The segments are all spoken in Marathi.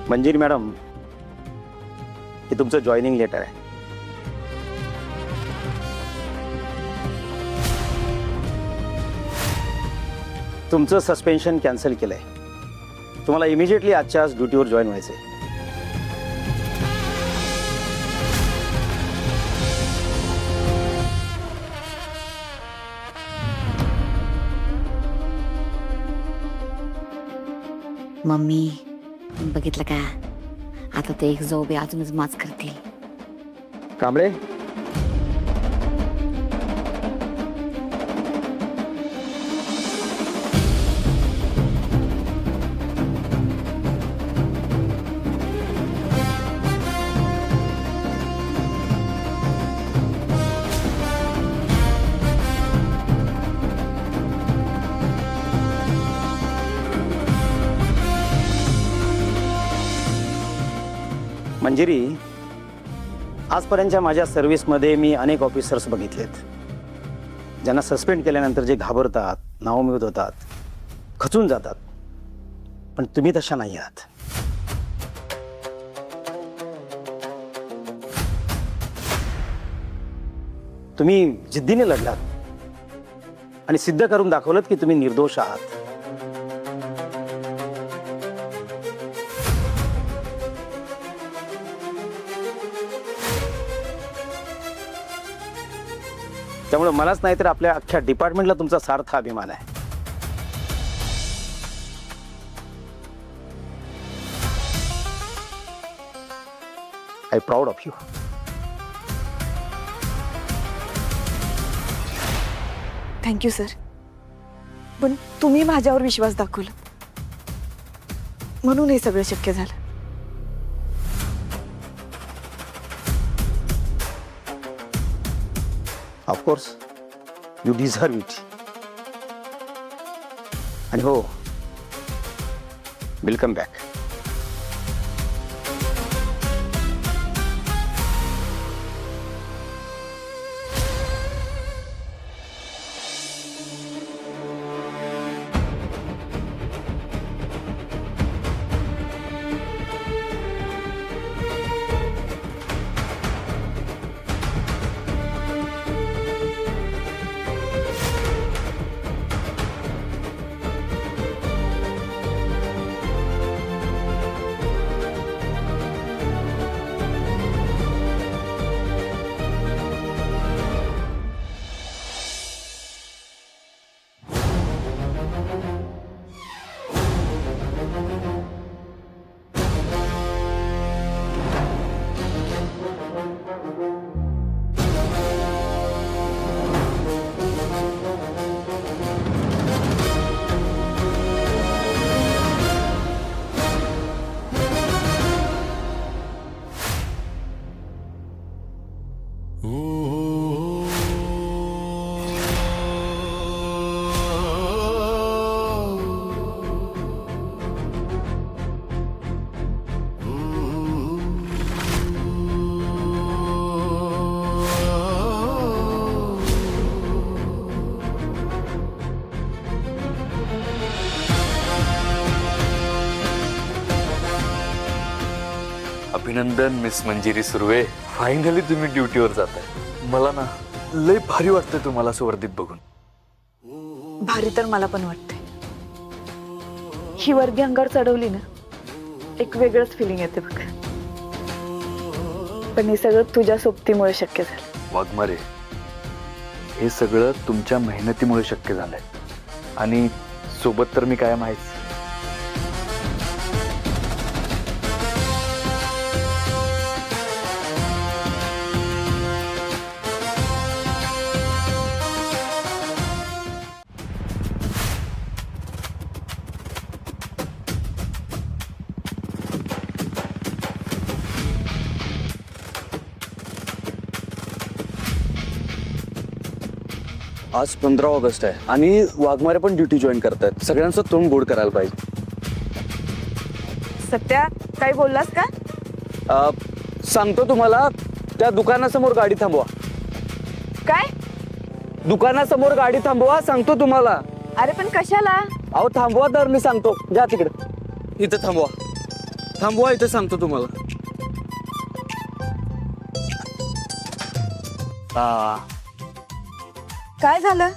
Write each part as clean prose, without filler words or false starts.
मंजिरी मॅडम, हे तुमचं जॉईनिंग लेटर आहे. तुमचं सस्पेन्शन कॅन्सल केलंय. तुम्हाला इमिजिएटली आजच्या आज ड्युटीवर जॉईन व्हायचंय. मम्मी बघितलं का, आता ते एक जाऊ बे अजूनच माच करतील. कांबळे, मंजिरी, आजपर्यंतच्या माझ्या सर्व्हिसमध्ये मी अनेक ऑफिसर्स बघितलेत ज्यांना सस्पेंड केल्यानंतर जे घाबरतात, नावमेद होतात, खचून जातात. पण तुम्ही तशा नाही आहात. तुम्ही जिद्दीने लढलात आणि सिद्ध करून दाखवलं की तुम्ही निर्दोष आहात. त्यामुळे मलाच नाही तर आपल्या अख्ख्या डिपार्टमेंटला तुमचा सार्थ अभिमान आहे. I proud of you. Thank you sir. पण तुम्ही माझ्यावर विश्वास दाखवला म्हणून हे सगळं शक्य झालं. Of course you deserve it. आणि हो, वेलकम बॅक. अभिनंदन मिस मंजिरी सुर्वे, फायनली तुम्ही ड्युटीवर जाताय. मला ना लय भारी वाटतंय तुम्हाला सुवर्दीत बघून. भारी तर मला पण वाटतंय. ही वर्दी अंगावर चढवली ना, एक वेगळंच फिलिंग येते बघ. पण हे सगळं तुझ्या सोबतीमुळे शक्य झालं. वाघमारे, हे सगळं तुमच्या मेहनतीमुळे शक्य झालंय. आणि सोबत तर मी कायम आहेच. आज 15 ऑगस्ट आहे आणि वाघमारे पण ड्युटी जॉईन करतायत. सगळ्यांचं तोंड गोड करायला पाहिजे. सत्या, काय बोललास का? सांगतो तुम्हाला, त्या दुकानासमोर गाडी थांबवा. काय? दुकानासमोर गाडी थांबवा सांगतो तुम्हाला. अरे पण कशाला? अहो थांबवा तर, मी सांगतो. जा तिकडे, इथं थांबवा. थांबवा, इथे सांगतो तुम्हाला. काय झालं?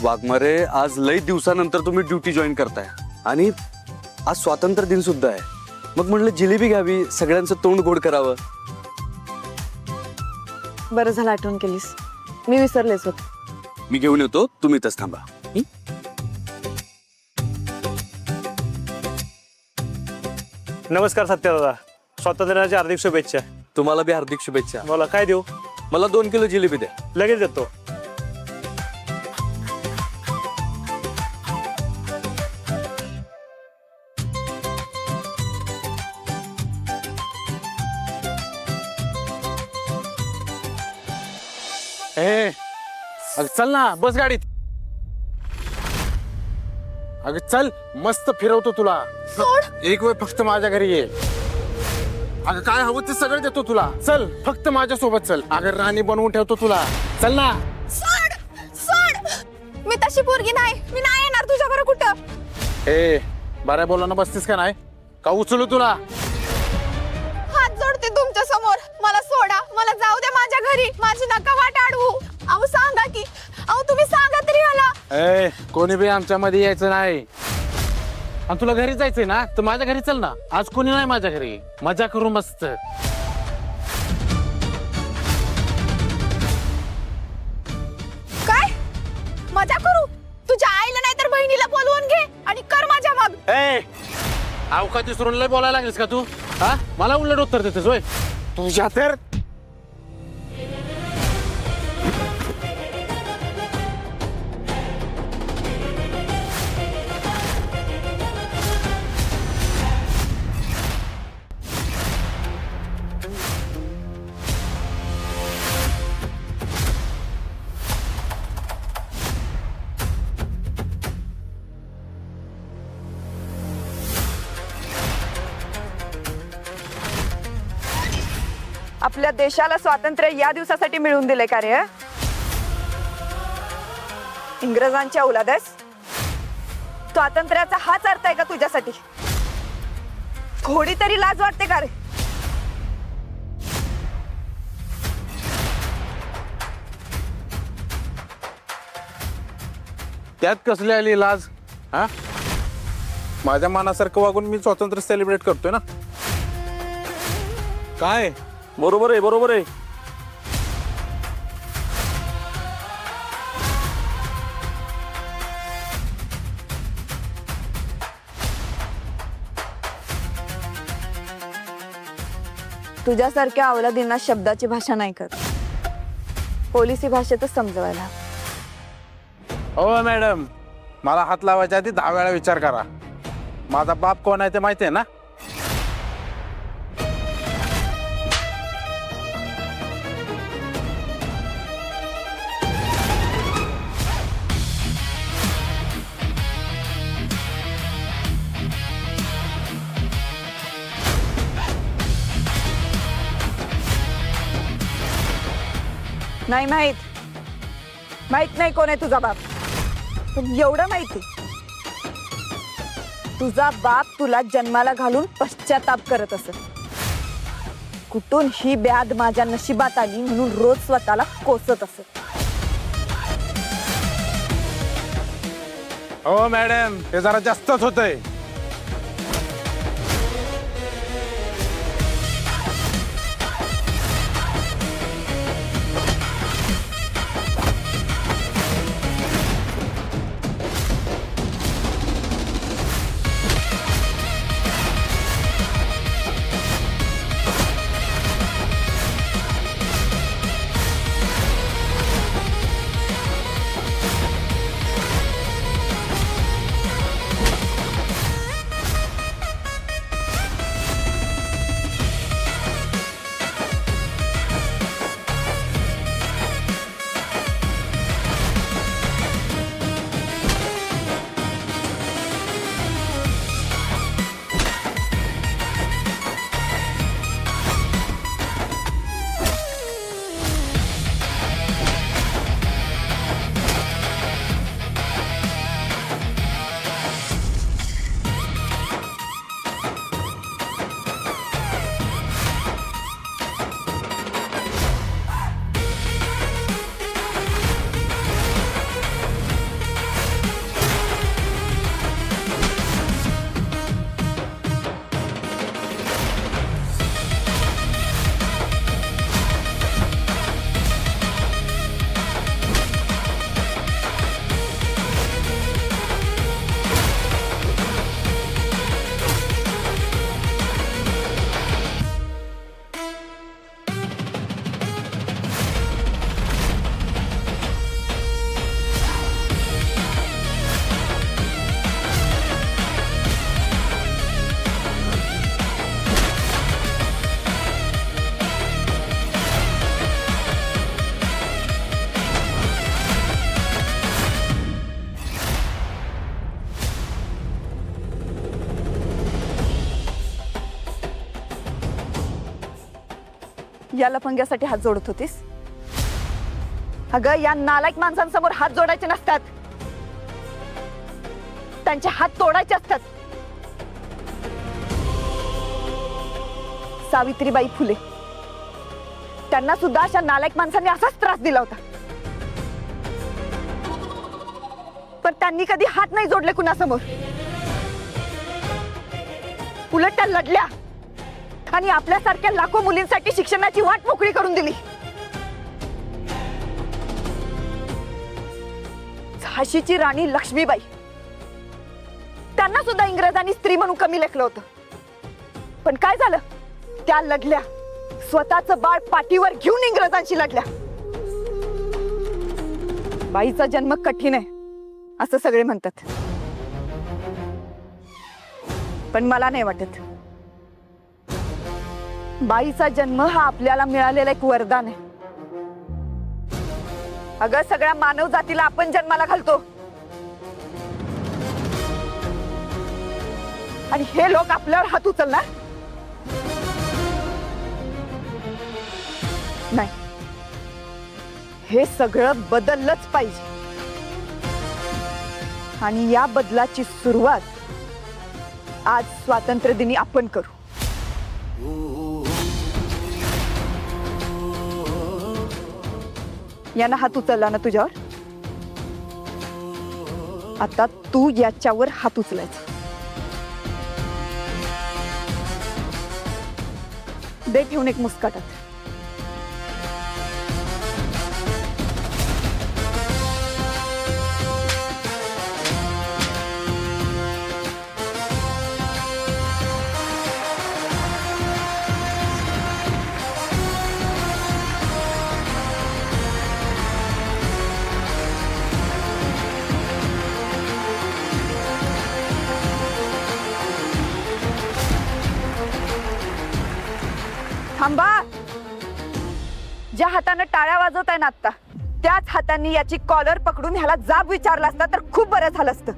वाघमारे, आज लई दिवसानंतर तुम्ही ड्युटी जॉईन करताय आणि आज स्वातंत्र्य दिन सुद्धा आहे. मग म्हणलं जिलेबी घ्यावी, सगळ्यांचं तोंड गोड करावं. बरं झालं आठवण केलीस, मी विसरलेच होत. मी घेऊन येतो, तुम्ही इथंच थांबा. नमस्कार सत्यदादा, स्वातंत्र्याच्या हार्दिक शुभेच्छा. तुम्हाला बी हार्दिक शुभेच्छा. मला काय देऊ? मला 2 किलो जिलेबी द्या. लगेच देतो. अगं चल ना, बस गाडीत. अगं चल, मस्त फिरवतो तुला. एक वेळ फक्त माझ्या घरी ये. अगं काय हवं ते सगळं देतो तुला. चल, फक्त माझ्या सोबत चल. अगं राणी बनवून ठेवतो तुला. चल ना. मी तशी पोरगी नाही, मी नाही येणार तुझ्या बरोबर कुठं. ए, बऱ्या बोलानं बसतीस का नाही? का उचलू तुला? हात जोडते तुमच्या समोर, मला सोडा, मला जाऊ दे माझ्या घरी, माझी नका वाट अडवू. अहो सांगा की, अहो तुम्ही सांगा तरी मला. ए, कोणी बी आमच्या मध्ये यायचं नाही. आणि तुला घरी जायचंय ना, तर माझ्या घरी चल ना. आज कोणी नाही माझ्या घरी, मजा करू मस्त. काय मजा करू? तुझ्या आईला नाही तर बहिणीला बोलवून घे आणि कर माझ्या मग. ए, अवकाश विसरून लय बोलायला लागलीस का तू? हा, मला उलट उत्तर देतेस होय? तुझ्या तर आपल्या देशाला स्वातंत्र्य या दिवसासाठी मिळवून दिले का रे? इंग्रजांच्या औलाद आहेस? स्वातंत्र्याचा हाच अर्थ आहे का तुझ्यासाठी? थोडी तरी लाज वाटते का रे? त्यात कसली आली लाज? हा, माझ्या मनासारखं वागून मी स्वातंत्र्य सेलिब्रेट करतोय ना. काय बरोबर आहे, बरोबर आहे. तुझ्यासारख्या औलादींना शब्दाची भाषा नाही कर, पोलिसी भाषेतच समजवायला. हो मॅडम, मला हात लावायच्या आधी 10 वेळा विचार करा. माझा बाप कोण आहे ते माहिती आहे ना? नाही माहित, माहित नाही कोण आहे तुझा बाप. पण एवढं माहिती, तुझा बाप तुला जन्माला घालून पश्चाताप करत असत. कुठून ही ब्याद माझ्या नशिबात आली म्हणून रोज स्वतःला कोसत असत. हो मॅडम, हे जरा जास्तच होतंय. या लफंग्यासाठी हात जोडत होतीस? अगं, या नालायक माणसांसमोर हात जोडायचे नसतात, त्यांचे हात तोडायचे असतात. सावित्रीबाई फुले, त्यांना सुद्धा अशा नालायक माणसांनी असाच त्रास दिला होता, पण त्यांनी कधी हात नाही जोडले कुणासमोर. उलट त्या लढल्या आणि आपल्यासारख्या लाखो मुलींसाठी शिक्षणाची वाट मोकळी करून दिली. झाशीची राणी लक्ष्मीबाई, त्यांना सुद्धा इंग्रजांनी स्त्री म्हणून कमी लेखलं होतं, पण काय झालं? त्या लढल्या, स्वतःचं बाळ पाठीवर घेऊन इंग्रजांशी लढल्या. बाईचा जन्म कठीण आहे असं सगळे म्हणतात, पण मला नाही वाटत. बाईचा जन्म हा आपल्याला मिळालेला एक वरदान आहे. अगं, सगळ्या मानव जातीला आपण जन्माला घालतो, आणि हे लोक आपल्यावर हात उचलणार नाही. हे सगळं बदललंच पाहिजे, आणि या बदलाची सुरुवात आज स्वातंत्र्य दिनी आपण करू. यानं हात उचलला ना तुझ्यावर, आता तू याच्यावर हात उचलायचा. दे ठेवून एक मुस्काटात. थांबा. ज्या हाताने टाळ्या वाजवताय ना आता, त्याच हातांनी याची कॉलर पकडून ह्याला जाब विचारला असता तर खूप बरं झालं असतं.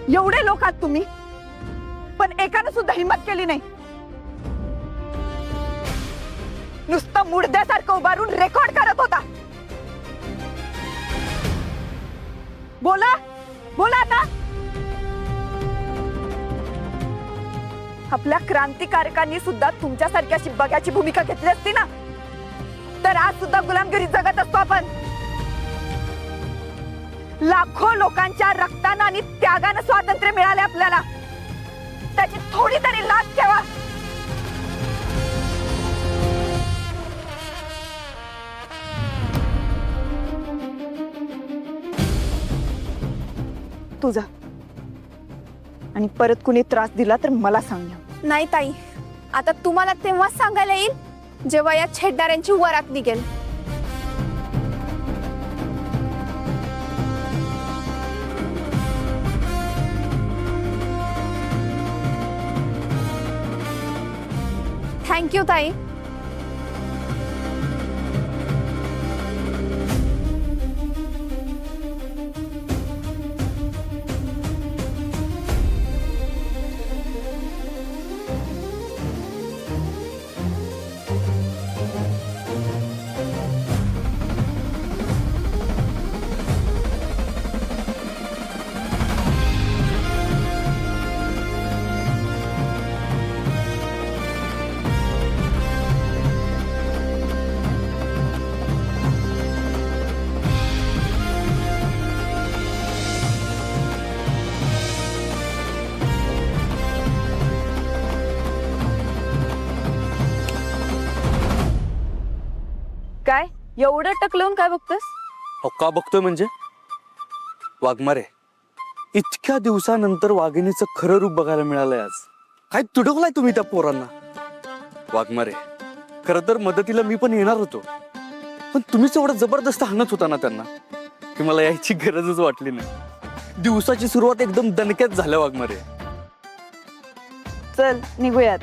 एवढे लोक आहात तुम्ही, पण एकानं सुद्धा हिम्मत केली नाही. नुसतं मुडद्यासारखं उभारून रेकॉर्ड करत होता. बोला बोला आता. आपल्या क्रांतिकारकांनी सुद्धा तुमच्यासारखी अशी बघ्याची भूमिका घेतली असती ना, तर आज सुद्धा गुलामगिरी जगत असतो आपण. लाखो लोकांच्या रक्तानं आणि त्यागानं स्वातंत्र्य मिळाले आपल्याला, त्याची थोडी तरी लाज ठेवा. तुझा आणि परत कुणी त्रास दिला तर मला सांग. नाही ताई, आता तुम्हाला तेव्हाच सांगायला येईल जेव्हा या छेडणाऱ्यांची वरात निघेल. थँक्यू ताई. काय एवढं टकलवून काय बघतोस? हो, का बघतोय म्हणजे? वाघमारे, इतक्या दिवसानंतर वाघिणीचं खरं रूप बघायला मिळालंय आज. काय तुडवलाय तुम्ही त्या पोरांना? वाघमारे, खरं तर मदतीला मी पण येणार होतो, पण तुम्हीच एवढा जबरदस्त हाणत होता ना त्यांना की मला यायची गरजच वाटली नाही. दिवसाची सुरुवात एकदम दणक्यात झाल्या वाघमारे. चल निघूयात.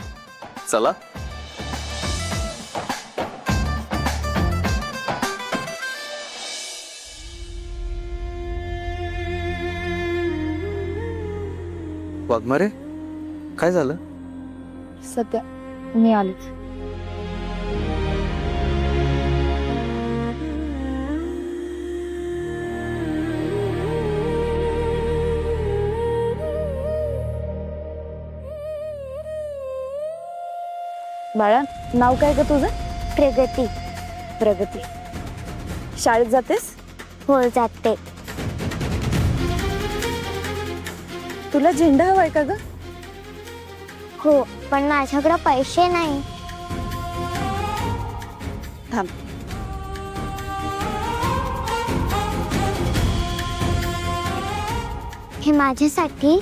चला. वाघमारे काय झालं? सध्या मी आलेच. बाळा, नाव काय ग तुझं? प्रगती. प्रगती. शाळेत जातेस? हो जाते. तुला झेंडा हवाय का ग? हो पण माझ्याकडे पैसे नाही. थांब. हे माझ्यासाठी.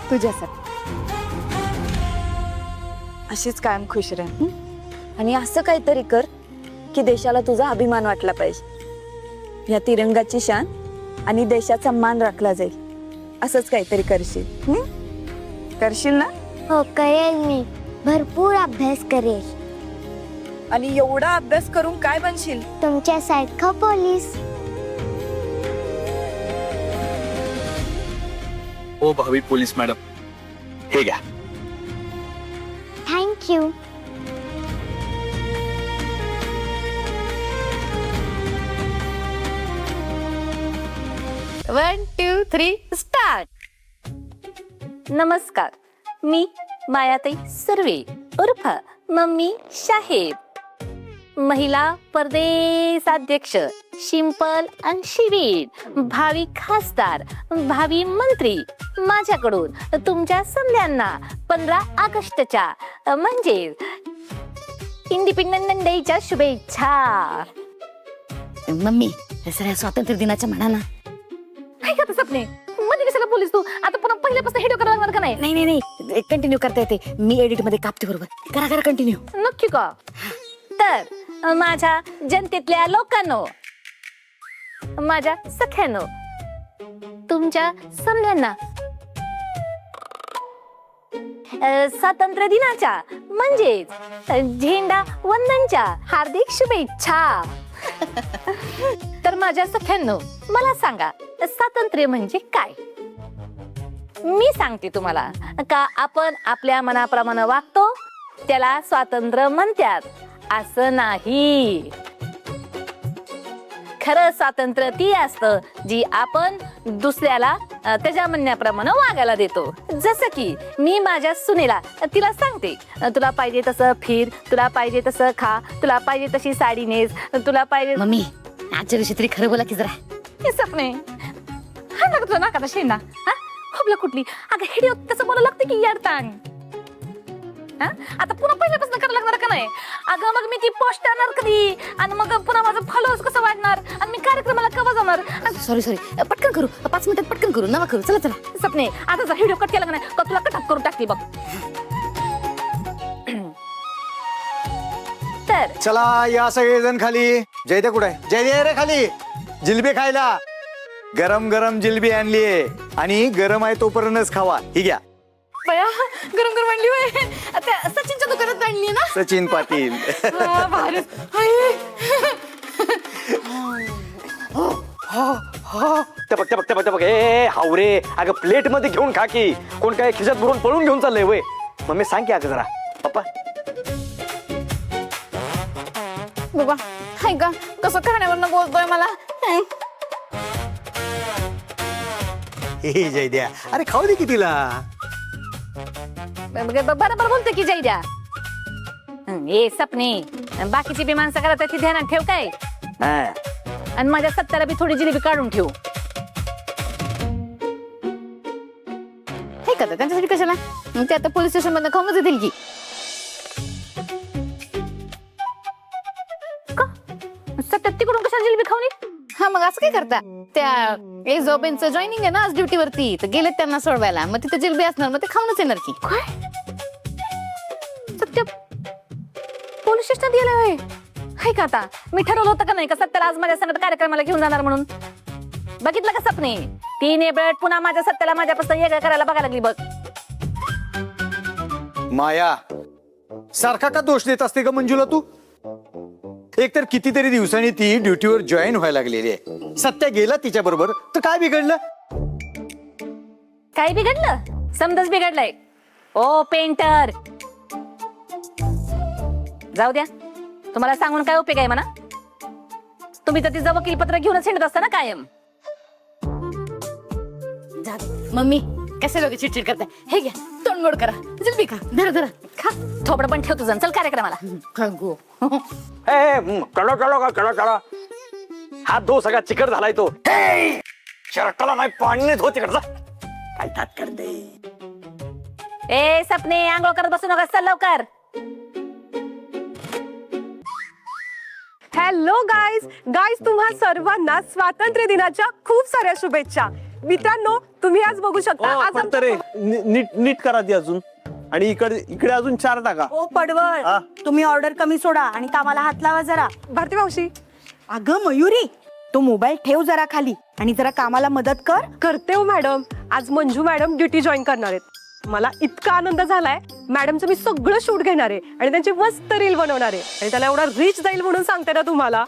तुझ्यासाठी. अशीच कायम खुश राह हं? आणि असं काहीतरी कर की देशाला तुझा अभिमान वाटला पाहिजे. या तिरंगाची शान आणि देशाचा मान राखला जाईल असंच काहीतरी करशील. हं? करशील ना? हो करेल मी. भरपूर अभ्यास करेल. आणि एवढा अभ्यास करून काय बनशील? तुमच्यासारखा पोलीस. ओ भावी पोलीस मॅडम, हे घ्या. Thank you. One two three start. नमस्कार, मी मायाताई सुर्वे उर्फ मम्मी शाहेब, महिला प्रदेशाध्यक्ष शिंपल आणि शिवीर, भावी खासदार, भावी मंत्री. माझ्याकडून तुमच्या सगळ्यांना 15 ऑगस्टच्या म्हणजे इंडिपेंडन्स डेच्या शुभेच्छा. मम्मी सर स्वातंत्र्य दिनाच्या म्हणा ना. काय करते सपने मध्ये कशाला बोलीस तू? आता पुन्हा पहिल्यापासून हेडिओ करायला लागणार का नाही? नाही नाही नाही कंटिन्यू करता येते. मी एडिट मध्ये कापते बरोबर. करा करा कंटिन्यू. नक्की का? तर माझ्या जनतेतल्या लोकांनो, माझ्या सख्यानो, तुमच्या सगळ्यांना स्वातंत्र्य दिनाच्या म्हणजेच झेंडा वंदनच्या हार्दिक शुभेच्छा. तर माझ्या सख्यांनो, मला सांगा स्वातंत्र्य म्हणजे काय? मी सांगते तुम्हाला का आपण आपल्या मनाप्रमाणे वागतो त्याला स्वातंत्र्य म्हणतात असं नाही. खरं स्वातंत्र्य ती असतं जी आपण दुसऱ्याला त्याच्या म्हणण्याप्रमाणे वागायला देतो. जसं की मी माझ्या सुनेला तिला सांगते, तुला पाहिजे तसं फिर, तुला पाहिजे तसं खा, तुला पाहिजे तशी साडी नेस, तुला पाहिजे. मम्मी आजच्या दिवशी तरी खरं बोला की जरा. हे सपने हा लागत तुला नाकाचा शेंडा. हा खोबला कुठली? अगं हेडिओ तसं बोलायला लागतं की याडतांग. हा आता पुन्हा पहिल्यापासून करायला लागणार का नाही? अगं मग मी ती पोस्ट आणणार कधी? आणि मग पुन्हा माझं फॉलोअर्स कसं वाढणार? आणि मी कार्यक्रमाला केव्हा जाणार? सॉरी सॉरी पटकन करू. 5 मिनिटात पटकन करू. नवा करू. चला चला. सपने आता जर व्हिडिओ कट केला का नाही का तुला कट करून टाकते बघ. तर चला या सगळेजण खाली. जयदे कुठे आहे? जयदे रे खाली. जिलबी खायला. गरम गरम जिलबी आणलीये आणि गरम आहे तोपर्यंतच खावा. ही घ्या. बया गरम गरम आणली होय. त्या सचिनच्या दुकानात आणली ना? सचिन पाटील. हा, भारीच. हाय. बघ ए हावरे. अगं प्लेट मध्ये घेऊन खा की. कोण काय खिशात भरून पळून घेऊन चाललंय वय? मग मी सांग की अगं जरा पप्पा. बाबा हाय का कसं खाण्यावरनं बोलतोय मला? हे जयद्या अरे खाऊ दे की तिला. बरोबर बोलते की जयद्या. ए सपने बाकीची बी माणसं करत ती ध्यानात ठेव काय. हा. आणि माझ्या सत्याला बी थोडी जिलेबी काढून ठेव. हे का त्यांच्यासाठी कशाला? ते आता पोलीस स्टेशन मधनं खाऊनच येतील की. का सत्यात तिकडून कशाला जिलेबी खाऊन येईल? हा मग असं काय करता? त्या एक जॉबेंचं जॉईनिंग आहे ना आज ड्युटीवरती, तर गेलेत त्यांना सोडवायला. मग तिथे जिलेबी असणार, मग ते खाऊनच येणार की. काय सत्य पोलीस स्टेशनात गेले होय? हाय का आता मी ठरवलं होतं का नाही का सत्याला आज माझ्या संगत कार्यक्रमाला घेऊन जाणार म्हणून? बघितलं का सपने? ती नेबळट पुन्हा माझ्या सत्याला माझ्यापासून वेगळं करायला बघायला लागली बघ. माया सारखा का दोष देत असते का मंजूला तू? एक तर कितीतरी दिवसांनी ती ड्युटीवर जॉईन व्हायला लागलेली आहे. सत्या गेला तिच्या बरोबर तर काय बिघडलं? काय बिघडलं? समजच बिघडलंय. ओ पेंटर, जाऊ द्या, तुम्हाला सांगून काय उपयोग आहे म्हणा. तुम्ही तर तिचं वकीलपत्र घेऊनच हिंडत असता ना कायम. मम्मी कसे लोक चिडचिड करताय. हे घ्या, तोंड गोड करा, जिलबी खा, धरा धरा खा. थोबडं पण ठेव तुझं. चल कार्यक्रमाला. कडा हात धो, सगळा चिकट झालाय तो. शर्टाला नाही पाणी नाही धो तिकडचा. काय तात करते. ए सपने, आंघोळ करत बसू नका, चल लवकर. हॅलो गाईज तुम्हा सर्वांना स्वातंत्र्य दिनाच्या खूप साऱ्या शुभेच्छा. मित्रांनो, तुम्ही आज बघू शकता आज फक्त रे नीट करा ती अजून. आणि इकडे अजून 4 टाका. ओ पडवळ, तुम्ही ऑर्डर कमी सोडा आणि कामाला हात लावा जरा. भारती मावशी. अगं मयुरी, तो मोबाईल ठेव जरा खाली आणि जरा कामाला मदत कर. करते हो मॅडम. आज मंजू मॅडम ड्युटी जॉईन करणार आहेत. मला इतका आनंद झालाय. मॅडमचं मी सगळं शूट घेणार आहे आणि त्यांची मस्त रील बनवणार आहे आणि त्याला एवढा रीच जाईल म्हणून सांगते ना तुम्हाला.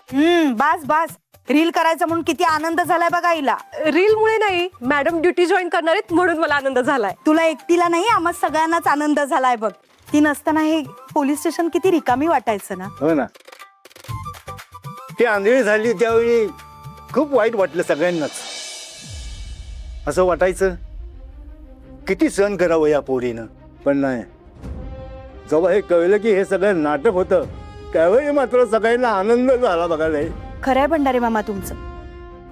बस रील करायचं म्हणून किती आनंद झालाय बघा हिला. रील मुळे नाही, मॅडम ड्युटी जॉईन करणार आहेत म्हणून मला आनंद झालाय. तुला एकटीला नाही, आम्हा सगळ्यांनाच आनंद झालाय बघ. ती नसताना हे पोलीस स्टेशन किती रिकामी वाटायचं ना. हो ना, ती आंधळी झाली त्यावेळी खूप वाईट वाटलं सगळ्यांनाच. असं वाटायचं किती सहन करावं या पोरीनं, पण नाही. जेव्हा हे कळलं की हे सगळं नाटक होतं, त्यावेळी मात्र सगळ्यांना आनंद झाला बघायला. खरंय भंडारे मामा तुमचं.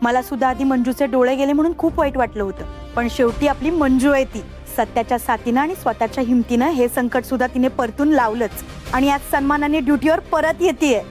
मला सुद्धा आधी मंजूचे डोळे गेले म्हणून खूप वाईट वाटलं होतं, पण शेवटी आपली मंजू आहे ती. सत्याच्या साथीनं आणि स्वतःच्या हिमतीनं हे संकट सुद्धा तिने परतून लावलंच आणि आज सन्मानाने ड्युटीवर परत येतेय.